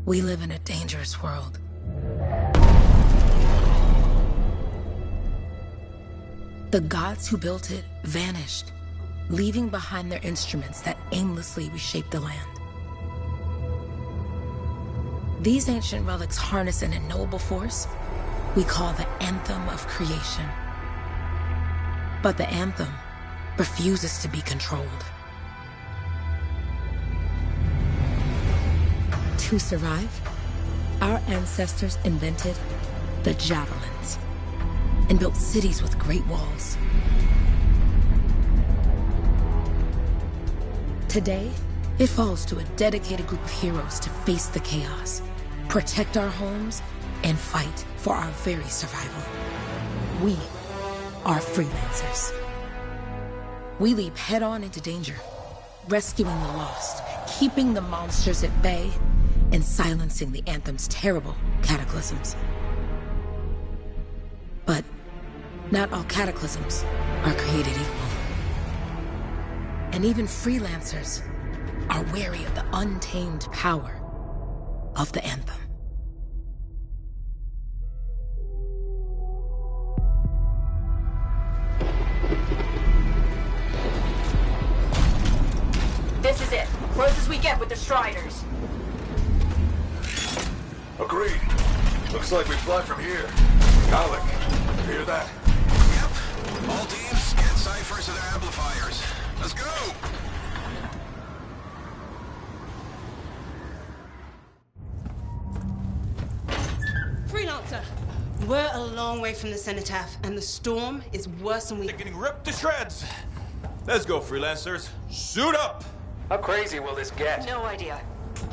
We live in a dangerous world. The gods who built it vanished, leaving behind their instruments that aimlessly reshaped the land. These ancient relics harness an unknowable force we call the Anthem of Creation. But the Anthem refuses to be controlled. To survive, our ancestors invented the javelins and built cities with great walls. Today, it falls to a dedicated group of heroes to face the chaos, protect our homes, and fight for our very survival. We are freelancers. We leap head-on into danger, rescuing the lost, keeping the monsters at bay, and silencing the Anthem's terrible cataclysms. But not all cataclysms are created equal. And even freelancers are wary of the untamed power of the Anthem. This is it. Close as we get with the Striders. Agreed. Looks like we fly from here. Alec, you hear that? Yep. All teams, get ciphers to their amplifiers. Let's go! Freelancer! We're a long way from the cenotaph, and the storm is worse than we... They're getting ripped to shreds! Let's go, freelancers. Suit up! How crazy will this get? No idea.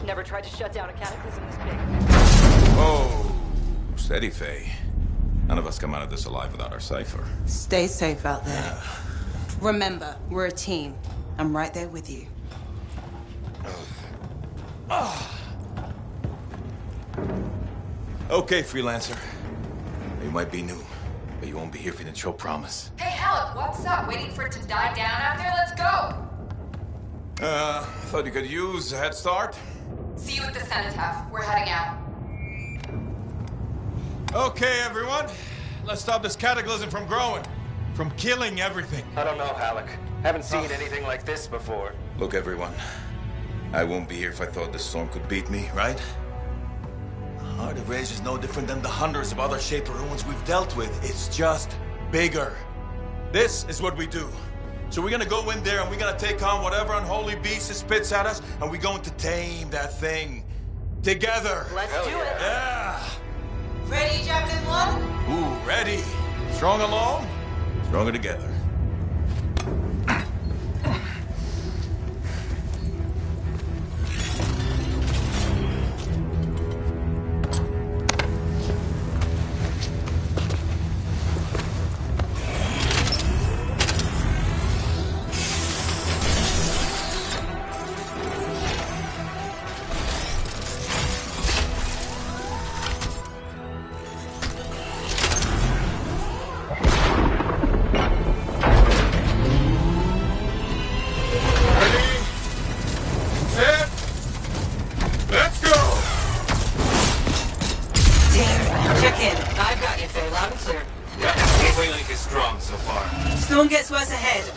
Never tried to shut down a cataclysm this big. Oh, steady, Faye. None of us come out of this alive without our cipher. Stay safe out there. Yeah. Remember, we're a team. I'm right there with you. Okay, freelancer. You might be new, but you won't be here if you didn't show promise. Hey, Alec, what's up? Waiting for it to die down out there? Let's go! Thought you could use a head start. See you at the cenotaph. We're heading out. Okay, everyone. Let's stop this cataclysm from growing. From killing everything. I don't know, Alec. Haven't seen anything like this before. Look, everyone. I won't be here if I thought this storm could beat me, right? Heart of Rage is no different than the hundreds of other Shaper ruins we've dealt with. It's just bigger. This is what we do. So we're gonna go in there and we're gonna take on whatever unholy beast it spits at us, and we're going to tame that thing. Together. Let's do it. Yeah. Ready, Javelin 1? Ooh, ready. Strong alone, stronger together.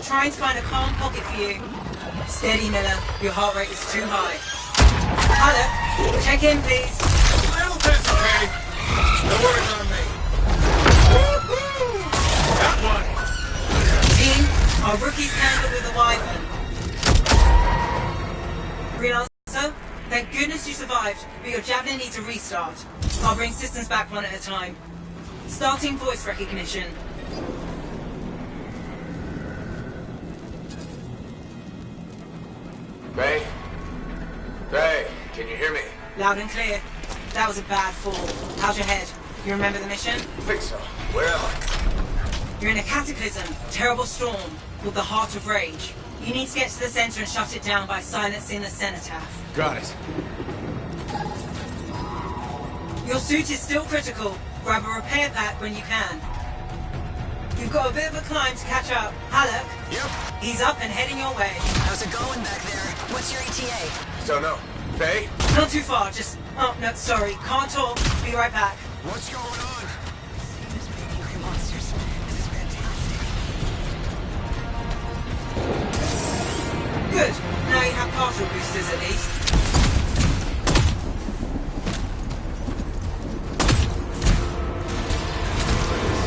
Trying to find a calm pocket for you. Steady, Miller. Your heart rate is too high. Hello. Check in, please. Little bit, okay? No worries on me. That one. Team, our rookies handled with a wyvern. Freelancer, thank goodness you survived, but your Javelin needs a restart. I'll bring systems back one at a time. Starting voice recognition. Ray? Ray, can you hear me? Loud and clear. That was a bad fall. How's your head? You remember the mission? I think so. Where am I? You're in a cataclysm, terrible storm, with the Heart of Rage. You need to get to the center and shut it down by silencing the cenotaph. Got it. Your suit is still critical. Grab a repair pack when you can. You've got a bit of a climb to catch up. Halleck? Yep. He's up and heading your way. How's it going back there? What's your ETA? Don't know. Faye? Not too far, just Oh, no, sorry. Can't talk. Be right back. What's going on? Good. Now you have partial boosters at least.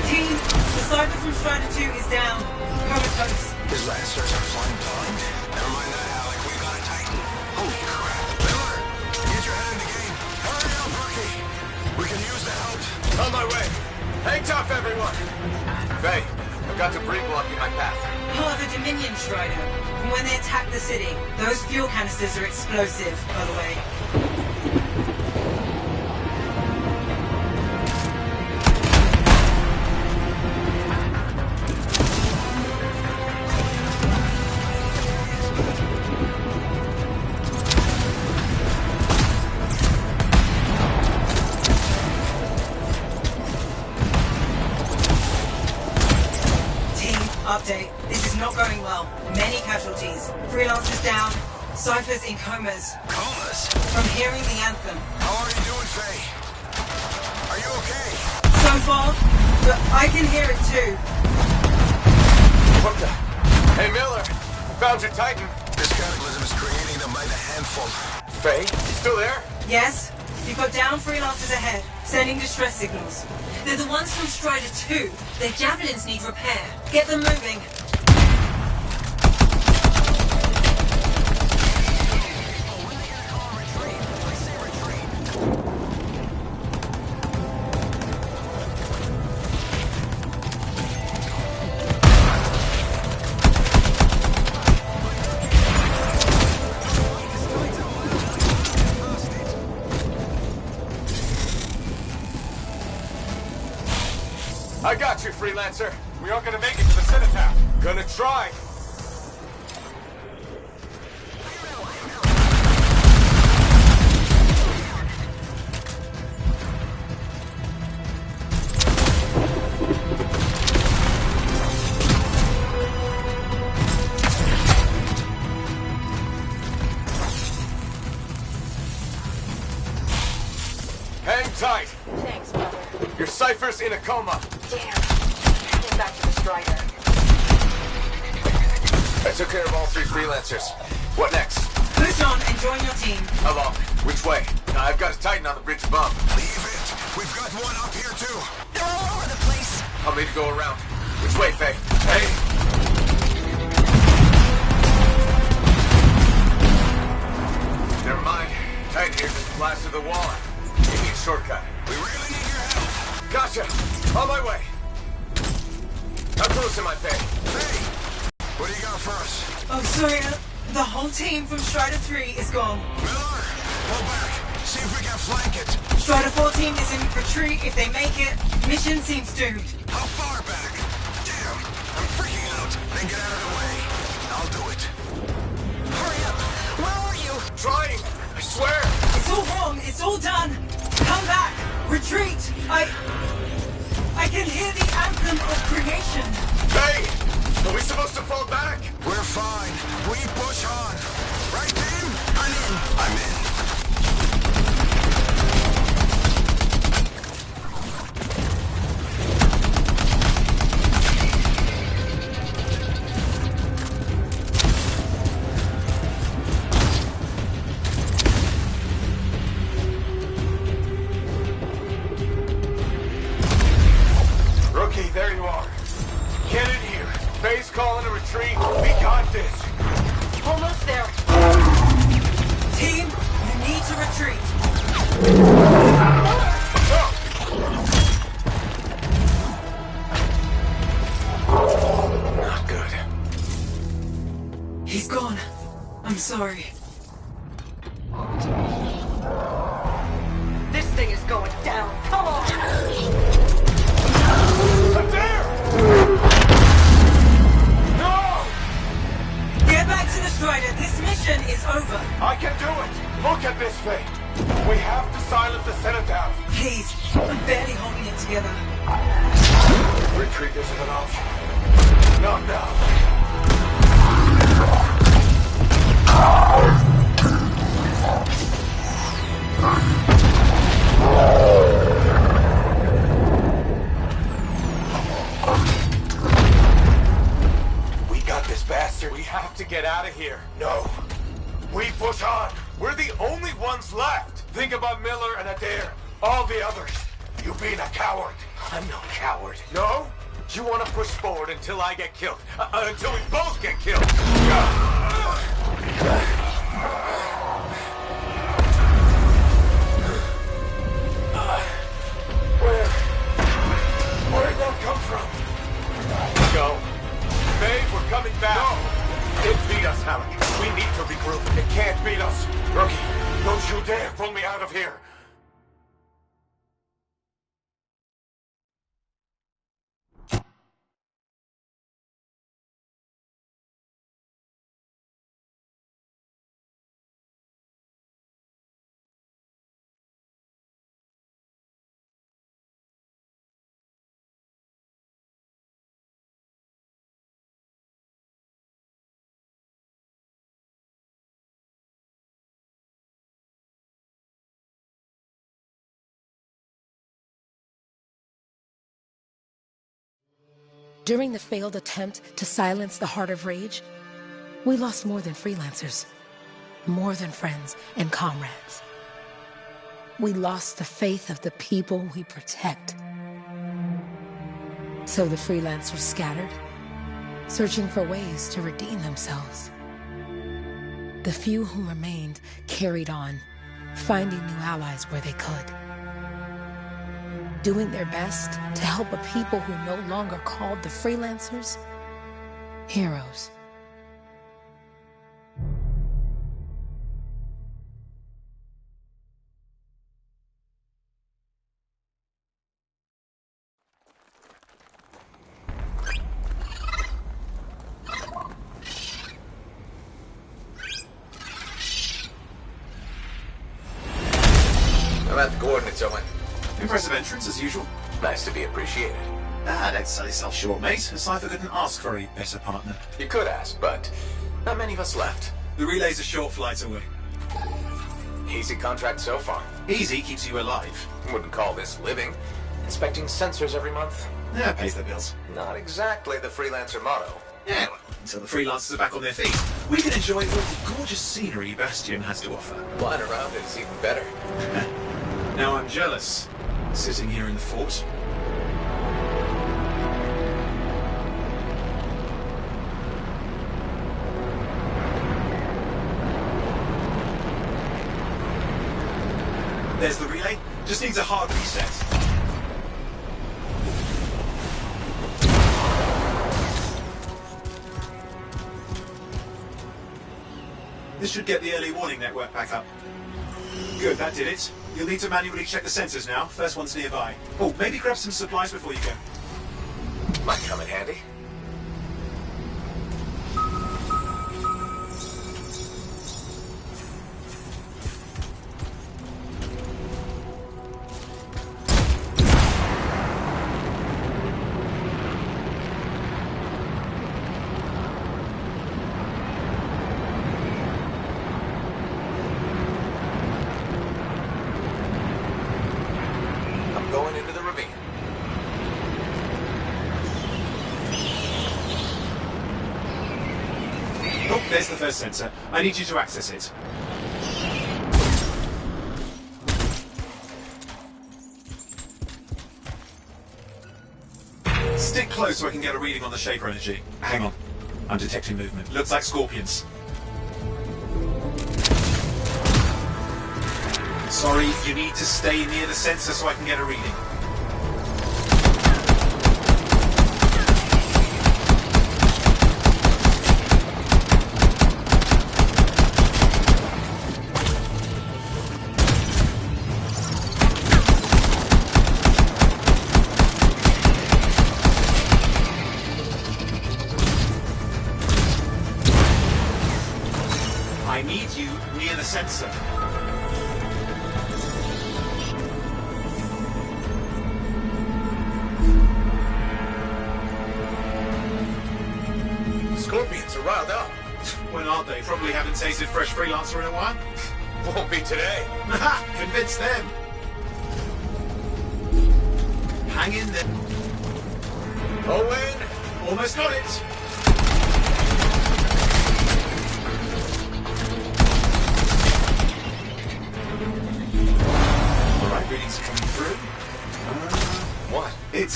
Team, the Cypher from Strider 2 is down. Comatose. His Lancers are flying blind. Never mind that, Alec. We got a Titan. Holy crap. Miller, get your head in the game. Hurry up, rookie. We can use the help. On my way. Hang tough, everyone. Faye, I've got debris blocking my path. Part of a Dominion Strider. From when they attacked the city. Those fuel canisters are explosive, by the way. Update. This is not going well. Many casualties. Freelancers down. Cyphers in comas. Comas? From hearing the anthem. How are you doing, Faye? Are you okay? So far, but I can hear it too. What the? Hey, Miller. Found your Titan. This cataclysm is creating them by the handful. Faye, you still there? Yes? You've got down freelancers ahead, sending distress signals. They're the ones from Strider 2. Their javelins need repair. Get them moving. I got you, Freelancer. We aren't gonna make it to the cenotaph. Gonna try. Hang tight. Thanks, brother. Your Cypher's in a coma. Damn. Heading back to the Strider. I took care of all 3 Freelancers. What next? Push on and join your team. How long? Which way? I've got a Titan on the bridge above. Leave it. We've got one up here, too. They're all over the place. I'll need to go around. Which way, Faye? Hey! Never mind. Titan here just blasted the wall. Give me a shortcut. We really need your help. Gotcha! On my way! How close am I, Faye? Hey, what do you got for us? Oh, sorry. The whole team from Strider 3 is gone. Miller, pull back. See if we can flank it. Strider 14 is in retreat. If they make it, mission seems doomed. How far back? Damn, I'm freaking out. Then get out of the way. I'll do it. Hurry up. Where are you? Trying! I swear! It's all wrong. It's all done. Come back. Retreat. I can hear the anthem of creation. Faye! Are we supposed to fall back? We're fine. We push on. Right, team? I'm in. I'm in. Rookie, there you are. Get in here. Faye's calling a retreat. We got this. Almost there. Team, you need to retreat. Not good. He's gone. I'm sorry. This thing is going down. Come on. I'm there! No! Get back to the Strider. This mission is over. I can do it! Look at this, Faye. We have to silence the cenotaph. Please, I'm barely holding it together. Retreat isn't an option. Not now. We push on. We're the only ones left. Think about Miller and Adair. All the others. You being a coward. I'm no coward. No? You want to push forward until I get killed. Until we both get killed. Where'd that come from? Go. Babe, we're coming back. No! It beat us, Halleck. We need to regroup. It can't beat us. Rookie, don't you dare pull me out of here. During the failed attempt to silence the Heart of Rage, we lost more than freelancers, more than friends and comrades. We lost the faith of the people we protect. So the freelancers scattered, searching for ways to redeem themselves. The few who remained carried on, finding new allies where they could. Doing their best to help a people who no longer called the freelancers heroes. I'm at the coordinates, Owen. Impressive entrance, as usual. Nice to be appreciated. Don't sell yourself short, mate. A cipher couldn't ask for a better partner. You could ask, but not many of us left. The relay's a short flight away. Easy contract so far. Easy keeps you alive. Wouldn't call this living. Inspecting sensors every month? Yeah, pays the bills. Not exactly the freelancer motto. Yeah, well, until the freelancers are back on their feet, we can enjoy all the gorgeous scenery Bastion has to offer. Flying around is even better. Now I'm jealous, sitting here in the fort. There's the relay. Just needs a hard reset. This should get the early warning network back up. Good, that did it. You'll need to manually check the sensors now. First one's nearby. Oh, maybe grab some supplies before you go. Might come in handy. Going into the ravine. Oh, there's the first sensor. I need you to access it. Stick close so I can get a reading on the Shaper energy. Hang on. I'm detecting movement. Looks like scorpions. Sorry, you need to stay near the sensor so I can get a reading. I need you near the sensor. Scorpions are riled up. When aren't they? Probably haven't tasted fresh freelancer in a while. Won't be today. Convince them. Hang in there. Owen! Almost got it.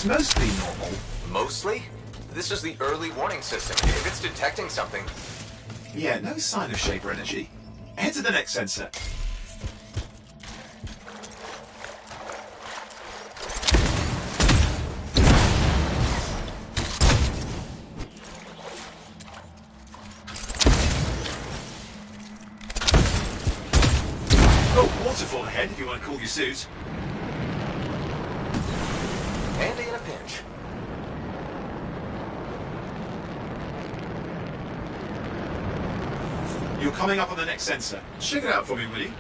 It's mostly normal. Mostly? This is the early warning system. If it's detecting something... Yeah, no sign of Shaper energy. Head to the next sensor. Oh, waterfall ahead if you want to cool your suit. Handy in a pinch. You're coming up on the next sensor. Check it out for me, will you?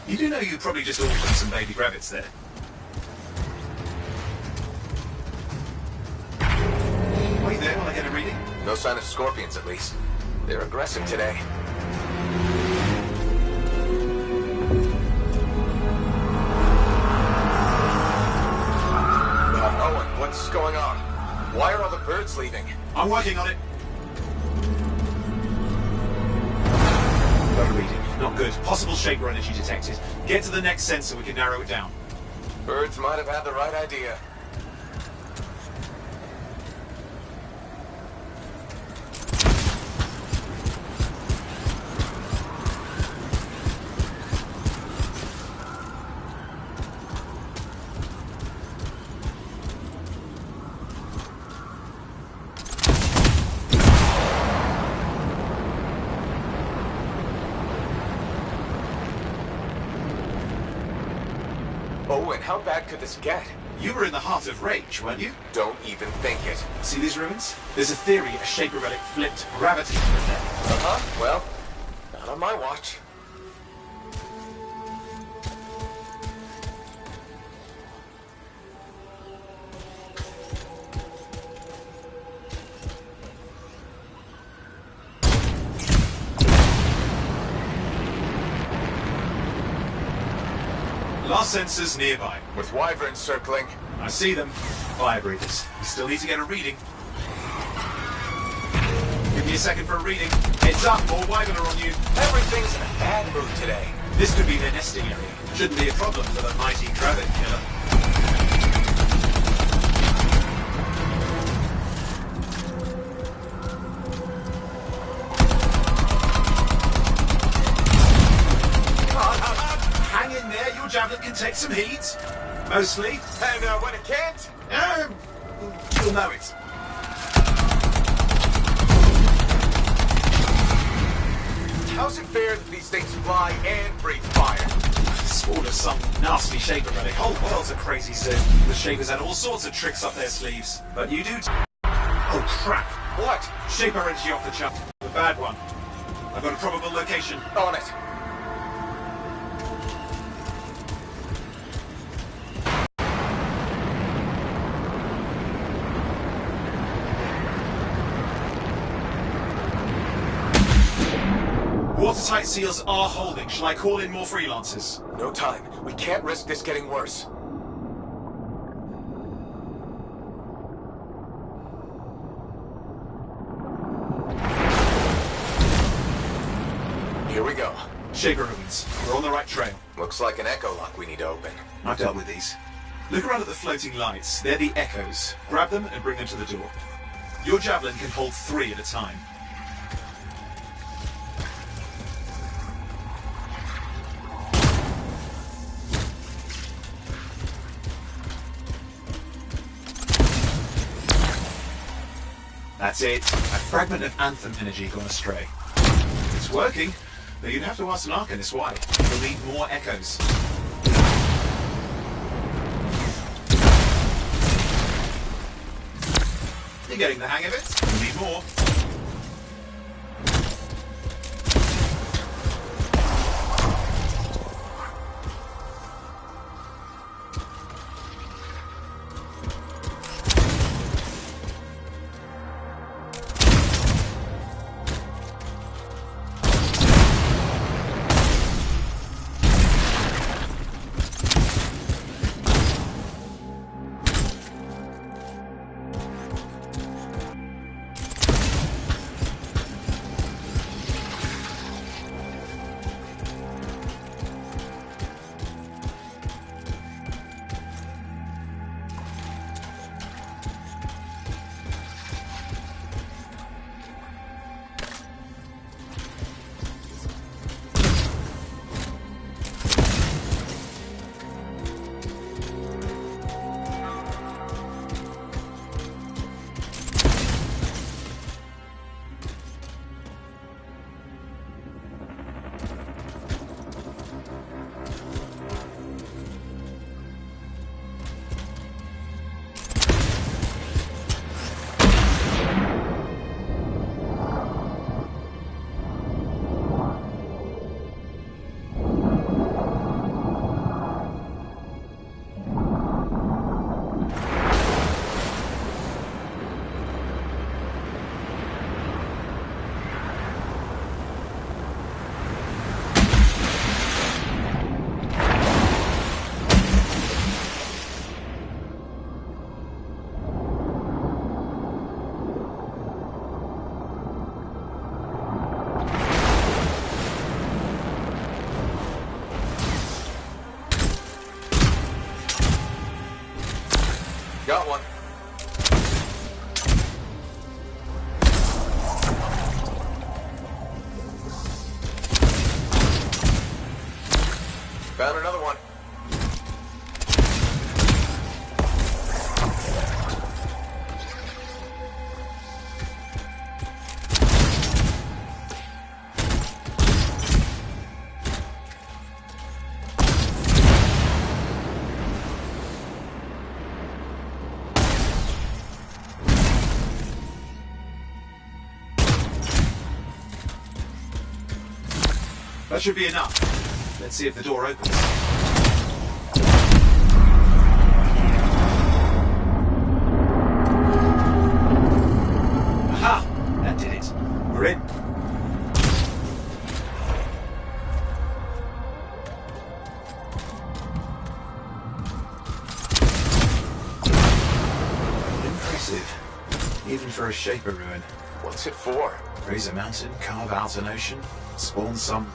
You do know you probably just ordered some baby rabbits there. Wait there while I get a reading. No sign of scorpions, at least. They're aggressive today. Owen, what's going on? Why are all the birds leaving? I'm working on it. No reading. Not good. Possible Shaper energy detected. Get to the next sensor, we can narrow it down. Birds might have had the right idea. Owen, how bad could this get? You were in the heart of rage, weren't you? Don't even think it. See these ruins? There's a theory a Shaper relic flipped gravity from there. Uh-huh. Well, not on my watch. Last sensors nearby. With wyverns circling. I see them. Fire breathers. You still need to get a reading. Give me a second for a reading. Heads up, more wyvern are on you. Everything's in a bad mood today. This could be their nesting area. Shouldn't be a problem for the mighty rabbit killer. Hang in there, your javelin can take some heat. Mostly. And when it can't? You'll know it. How's it fair that these things fly and breathe fire? Spawn of some nasty Shaper relic. Whole world's a crazy zoo. The Shapers had all sorts of tricks up their sleeves. But you do Oh crap. What? Shaper energy off the chart. The bad one. I've got a probable location. On it. Watertight seals are holding. Shall I call in more freelancers? No time. We can't risk this getting worse. Here we go. Shaper ruins. We're on the right trail. Looks like an echo lock we need to open. I've dealt with these. Look around at the floating lights. They're the echoes. Grab them and bring them to the door. Your javelin can hold 3 at a time. That's it. A fragment of Anthem energy gone astray. It's working, but you'd have to ask an Arcanist why. You'll need more echoes. You're getting the hang of it. You'll need more. That should be enough. Let's see if the door opens. Aha! That did it. We're in. Impressive. Even for a Shaper ruin. What's it for? Raise a mountain, carve out an ocean, spawn some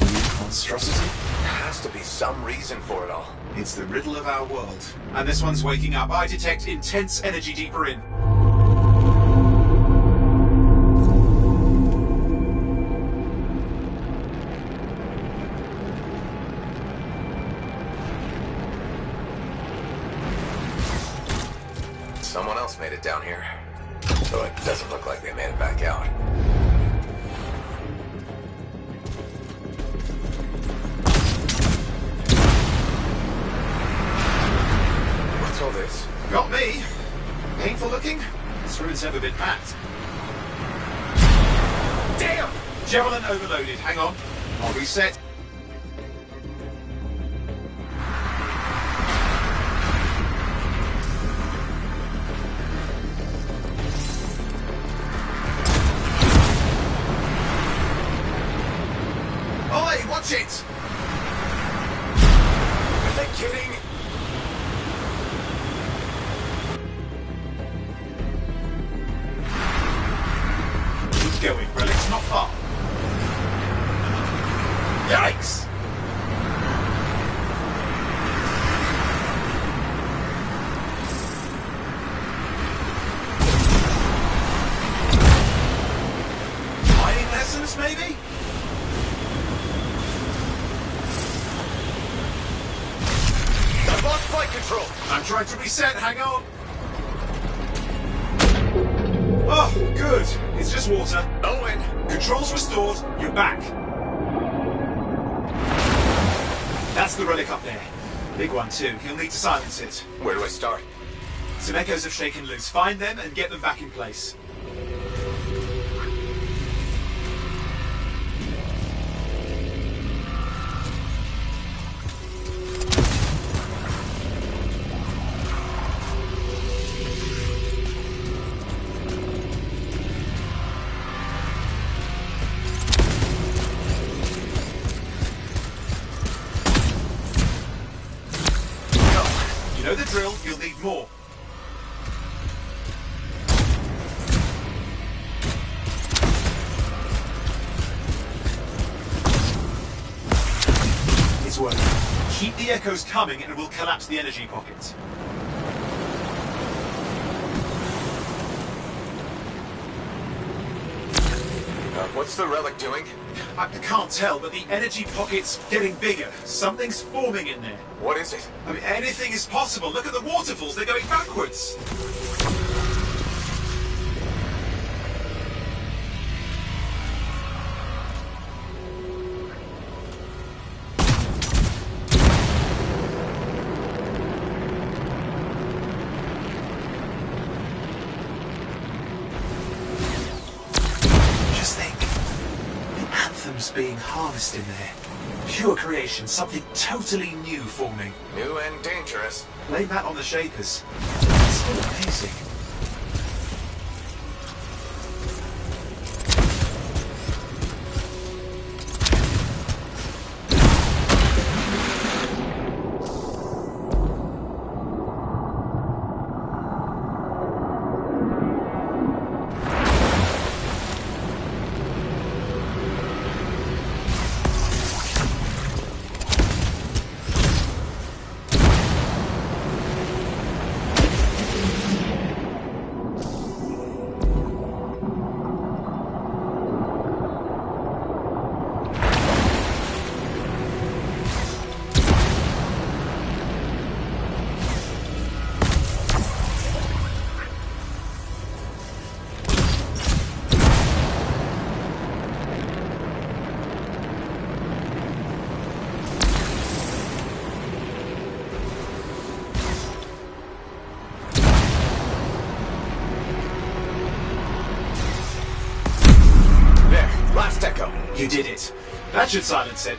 new monstrosity? There has to be some reason for it all. It's the riddle of our world. And this one's waking up. I detect intense energy deeper in. Someone else made it down here. Though it doesn't look like they made it back out. What's all this? Got me. Painful looking? This ruin's never been packed. Damn! Javelin overloaded. Hang on. I'll reset. Oi, watch it! Are they kidding? Keep going, Relic's not far. Yikes! Mining lessons, maybe? I've lost flight control! I'm trying to reset, hang on. Oh, good. It's just water. Owen! Controls restored, you're back. That's the relic up there. Big one too, you'll need to silence it. Where do I start? Some echoes have shaken loose. Find them and get them back in place. You know the drill, you'll need more. It's working. Keep the echoes coming and we'll collapse the energy pockets. What's the relic doing? I can't tell, but the energy pocket's getting bigger. Something's forming in there. What is it? I mean, anything is possible. Look at the waterfalls, they're going backwards. Just think. The anthem's being harvested there. Pure creation, something totally new forming. New and dangerous. Blame that on the Shapers. It's still amazing. Last echo. You did it. That should silence it.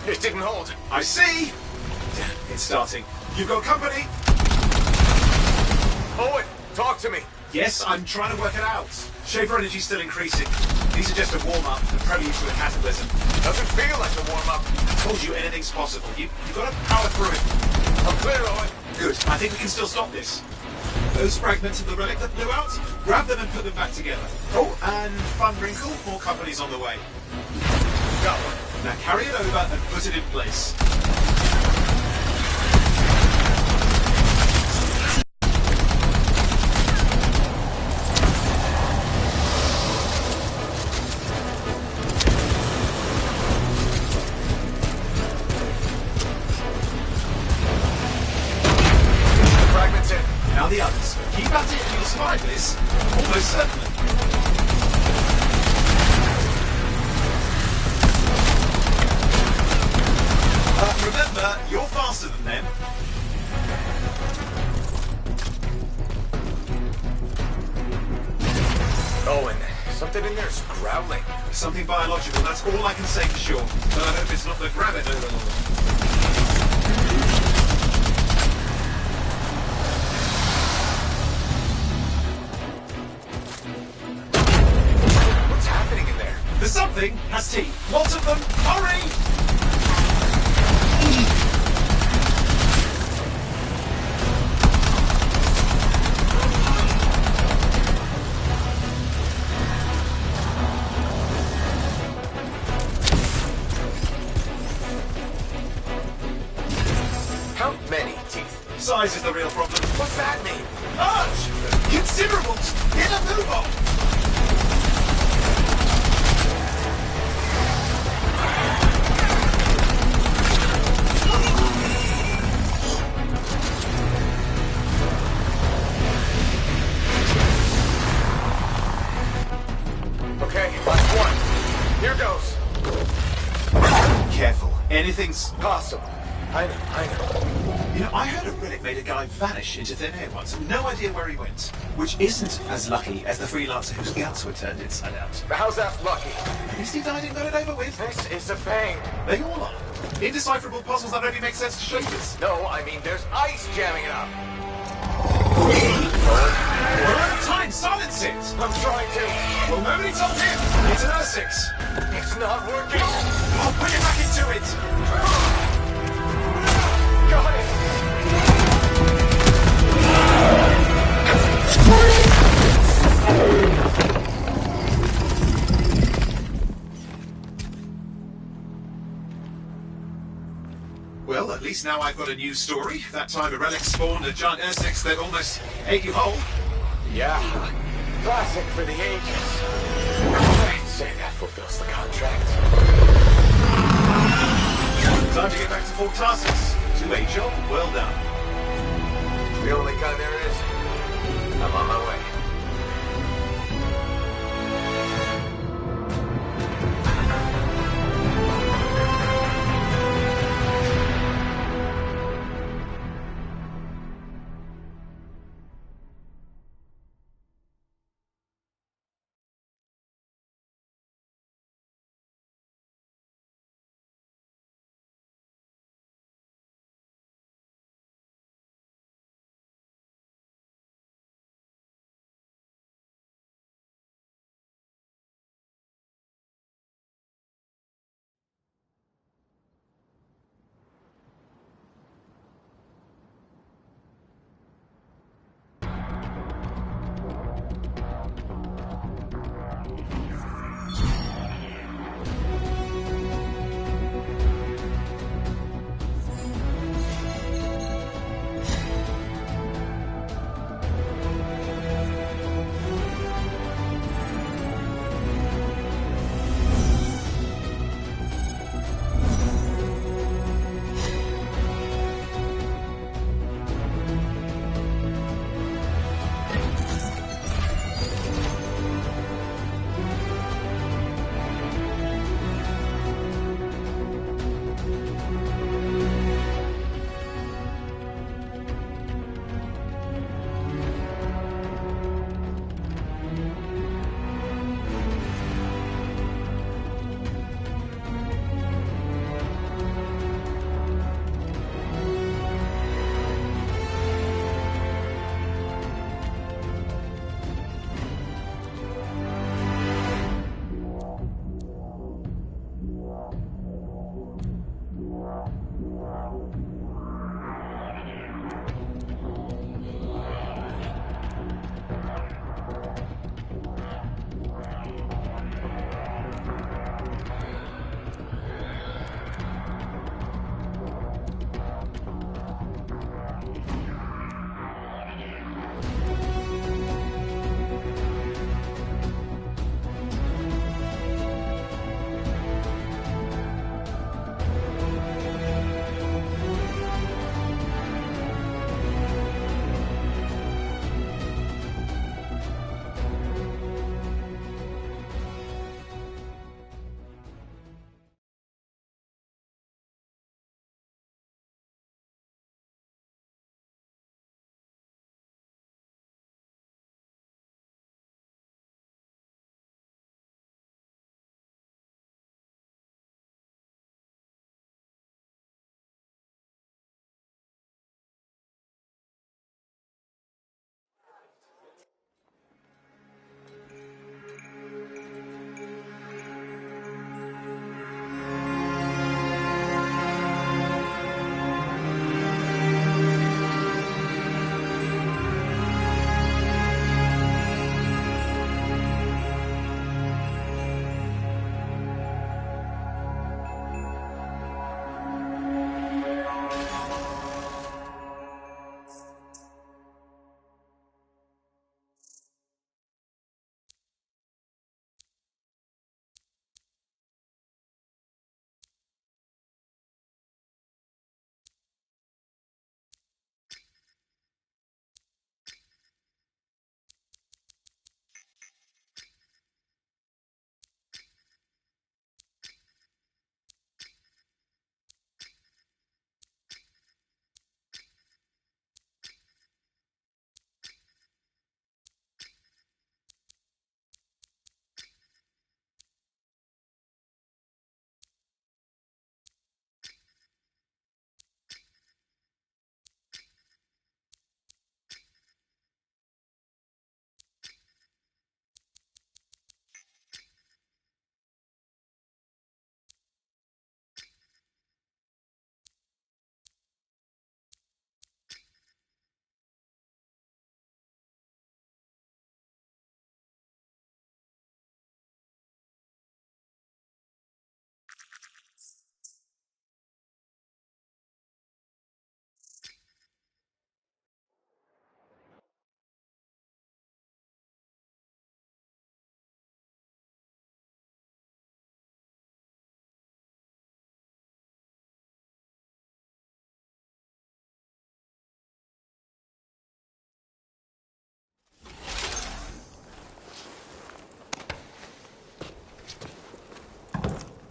It didn't hold. I see! It's starting. You've got company? Owen, talk to me. Yes, I'm trying to work it out. Shaper energy's still increasing. These are just a warm-up, a prelude to a cataclysm. Doesn't feel like a warm-up. I told you anything's possible. You've got to power through it. I'm clear, Owen. Good. I think we can still stop this. Those fragments of the relic that blew out, grab them and put them back together. Oh, and fun wrinkle, more company's on the way. Go. Now carry it over and put it in place. Fragments in. Now the others. Keep at it and you'll survive this. Almost certainly. Remember, you're faster than them. Owen, something in there's growling. Something biological, that's all I can say for sure. But I hope it's not the grabbit overlord. What's happening in there? The something has teeth. Lots of them. Hurry! How many teeth? Size is the real problem. What's that mean? Large! Considerable! In a move-on! Okay, last one. Here goes. Careful. Anything's... Possible. I know. You know, I heard a relic made a guy vanish into thin air once. No idea where he went. Which isn't as lucky as the freelancer whose guts were turned inside out. How's that lucky? At least he died and got it over with. This is a pain. They all are. Indecipherable puzzles that only make sense to shapers. No, I mean there's ice jamming it up. We're out of time. Silence it. I'm trying to. Well, nobody told him. It's an R6. It's not working. I'll put it back into it. Got it. Well, at least now I've got a new story. That time a relic spawned a giant R6 that almost ate you whole. Yeah. Classic for the ages. I'd say that fulfills the contract. Time to get back to full tasks. To-way job, well done. The only kind there is. I'm on my way.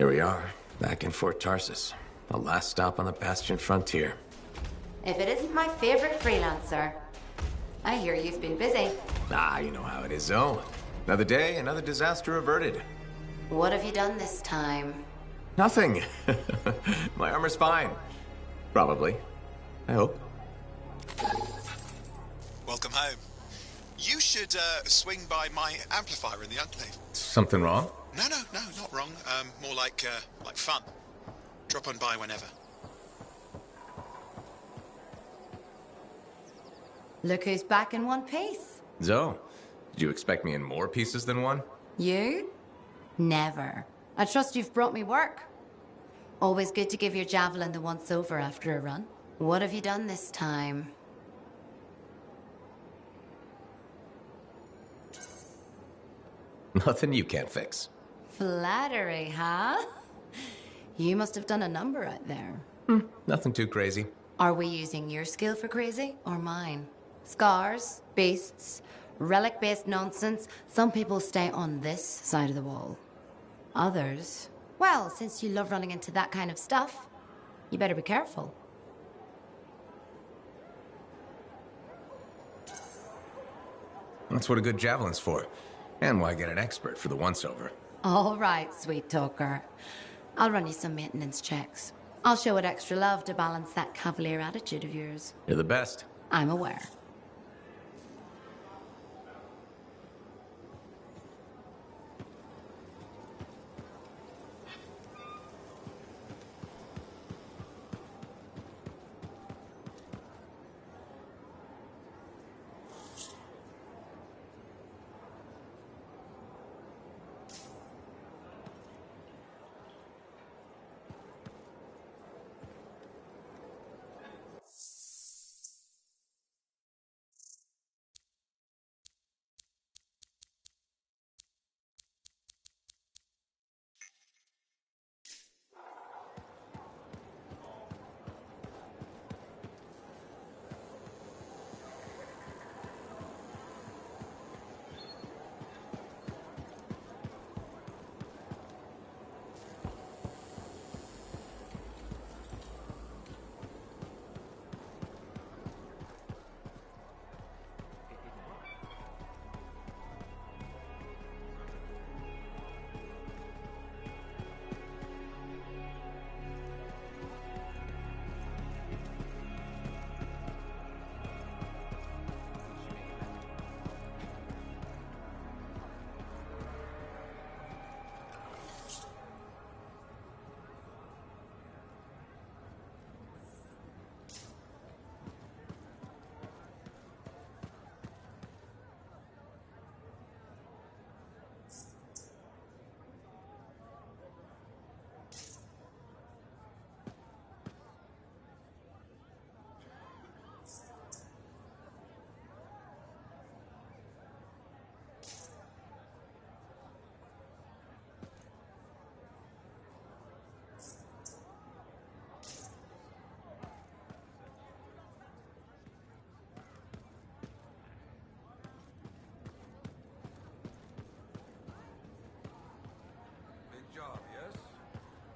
Here we are, back in Fort Tarsus. The last stop on the Bastion frontier. If it isn't my favorite freelancer. I hear you've been busy. Ah, you know how it is, Zoe. Another day, another disaster averted. What have you done this time? Nothing. My armor's fine. Probably. I hope. Welcome home. You should swing by my amplifier in the Enclave. Something wrong? No, not wrong. More like fun. Drop on by whenever. Look who's back in one piece. Zoe, did you expect me in more pieces than one? You? Never. I trust you've brought me work. Always good to give your javelin the once-over after a run. What have you done this time? Nothing you can't fix. Flattery, huh? You must have done a number out there. Nothing too crazy. Are we using your skill for crazy or mine? Scars, beasts, relic-based nonsense. Some people stay on this side of the wall. Others, well, since you love running into that kind of stuff, you better be careful. That's what a good javelin's for. And why get an expert for the once-over. All right, sweet talker. I'll run you some maintenance checks. I'll show it extra love to balance that cavalier attitude of yours. You're the best. I'm aware.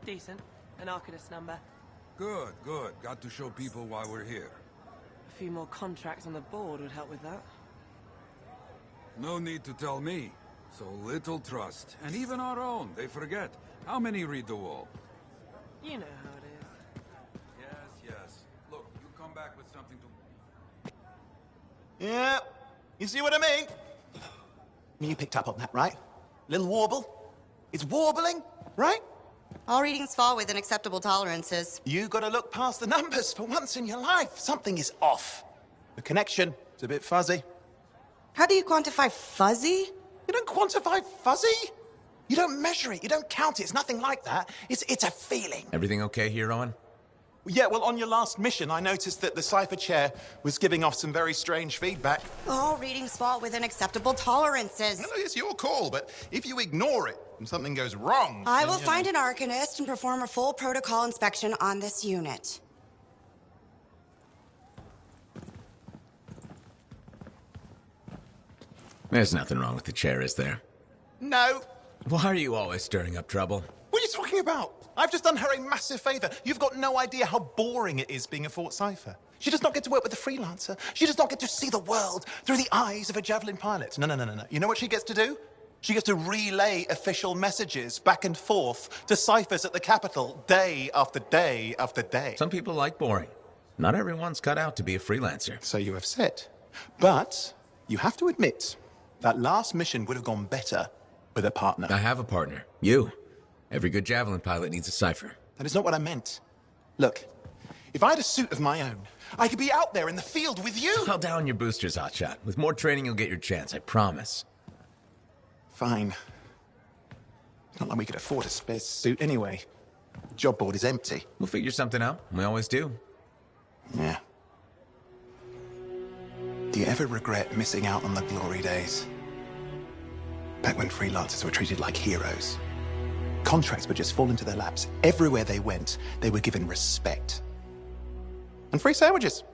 Decent. An Arcanist number. Good, good. Got to show people why we're here. A few more contracts on the board would help with that. No need to tell me. So little trust. And even our own, they forget. How many read the wall? You know how it is. Yes. Look, you come back with something to... Yeah, you see what I mean? You picked up on that, right? Little warble? It's warbling, right? All readings fall within acceptable tolerances. You gotta look past the numbers for once in your life. Something is off. The connection is a bit fuzzy. How do you quantify fuzzy? You don't quantify fuzzy? You don't measure it, you don't count it, it's nothing like that. It's a feeling. Everything okay here, Owen? Yeah, well, on your last mission, I noticed that the Cypher Chair was giving off some very strange feedback. All readings fall within acceptable tolerances. No, it's your call, but if you ignore it and something goes wrong... I will find an Arcanist and perform a full protocol inspection on this unit. There's nothing wrong with the chair, is there? No. Why are you always stirring up trouble? What are you talking talking about? I've just done her a massive favor. You've got no idea how boring it is being a Fort Cypher. She does not get to work with a freelancer. She does not get to see the world through the eyes of a Javelin pilot. No. You know what she gets to do? She gets to relay official messages back and forth to ciphers at the Capitol day after day after day. Some people like boring. Not everyone's cut out to be a freelancer. So you have said. But you have to admit, that last mission would have gone better with a partner. I have a partner. You. Every good Javelin pilot needs a cipher. That is not what I meant. Look, if I had a suit of my own, I could be out there in the field with you. Call down your boosters, Hotshot. With more training, you'll get your chance, I promise. Fine. It's not like we could afford a spare suit anyway. The job board is empty. We'll figure something out. We always do. Yeah. Do you ever regret missing out on the glory days? Back when freelancers were treated like heroes. Contracts would just fall into their laps. Everywhere they went, they were given respect. And free sandwiches.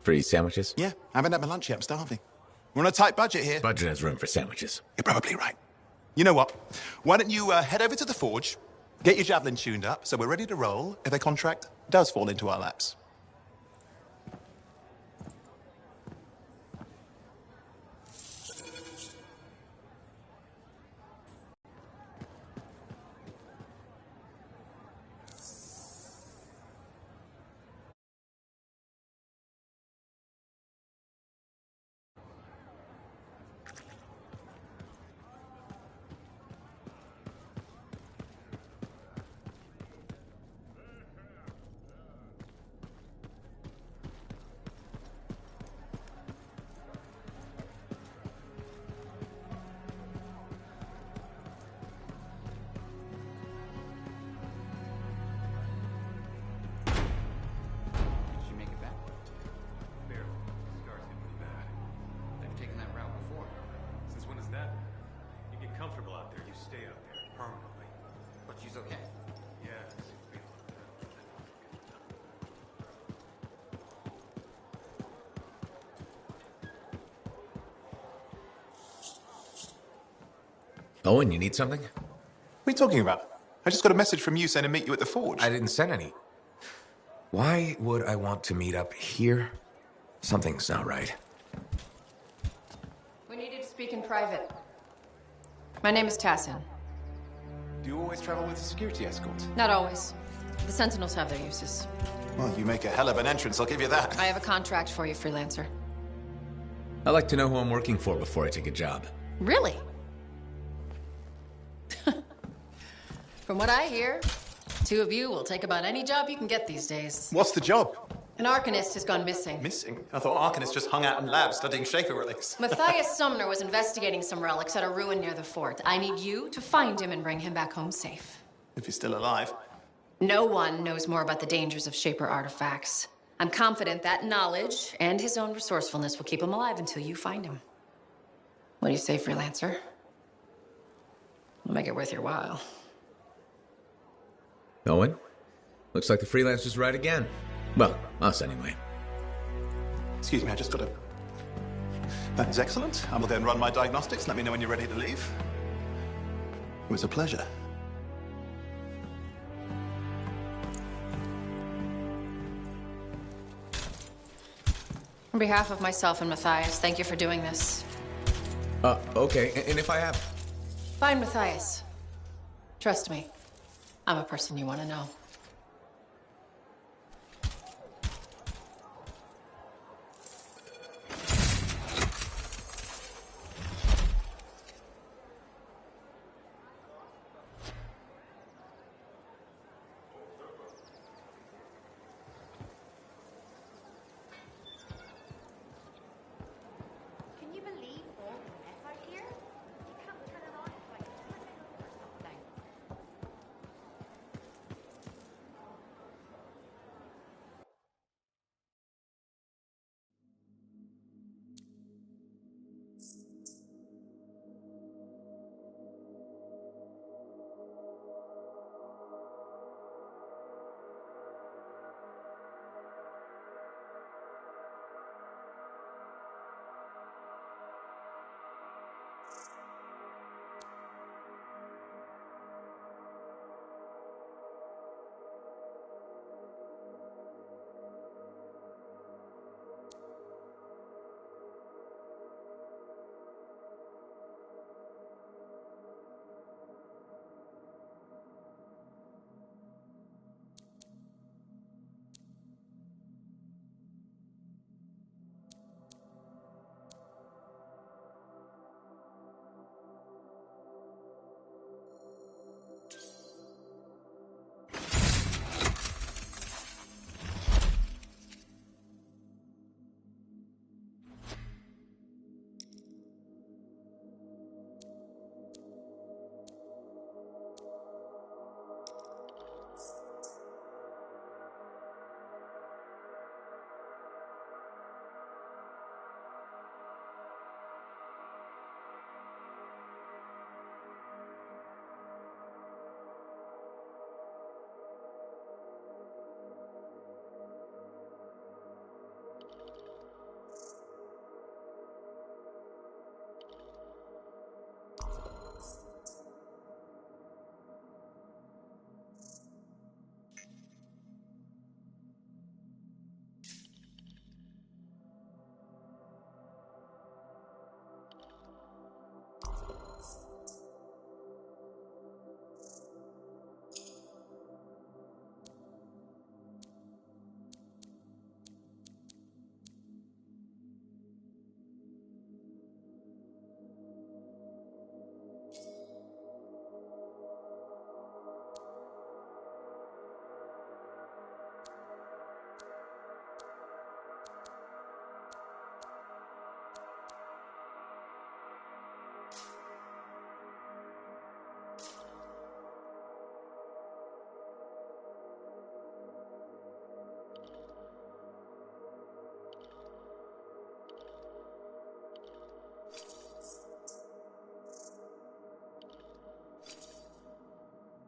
Free sandwiches? Yeah, I haven't had my lunch yet. I'm starving. We're on a tight budget here. Budget has room for sandwiches. You're probably right. You know what? Why don't you head over to the forge, get your Javelin tuned up, so we're ready to roll if a contract does fall into our laps. Owen, you need something? What are you talking about? I just got a message from you saying to meet you at the forge. I didn't send any. Why would I want to meet up here? Something's not right. We needed to speak in private. My name is Tassin. Do you always travel with a security escort? Not always. The Sentinels have their uses. Well, you make a hell of an entrance, I'll give you that. I have a contract for you, freelancer. I like to know who I'm working for before I take a job. Really? From what I hear, two of you will take about any job you can get these days. What's the job? An Arcanist has gone missing. Missing? I thought Arcanists just hung out in labs studying Schaefer relics. Matthias Sumner was investigating some relics at a ruin near the fort. I need you to find him and bring him back home safe. If he's still alive. No one knows more about the dangers of Shaper artifacts. I'm confident that knowledge and his own resourcefulness will keep him alive until you find him. What do you say, freelancer? I'll make it worth your while. Owen? Looks like the freelancer's right again. Well, us anyway. Excuse me, I just got a... That is excellent. I will then run my diagnostics. Let me know when you're ready to leave. It was a pleasure. On behalf of myself and Matthias, thank you for doing this. Okay. And if I have... Find Matthias. Trust me. I'm a person you want to know. Can you believe all the mess out here? You can't turn it on. It's like switching over something.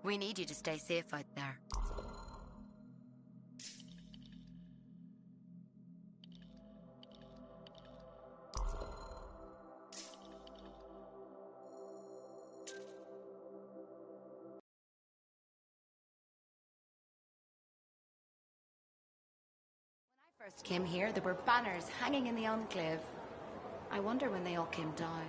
We need you to stay safe out there. When I first came here, there were banners hanging in the enclave. I wonder when they all came down.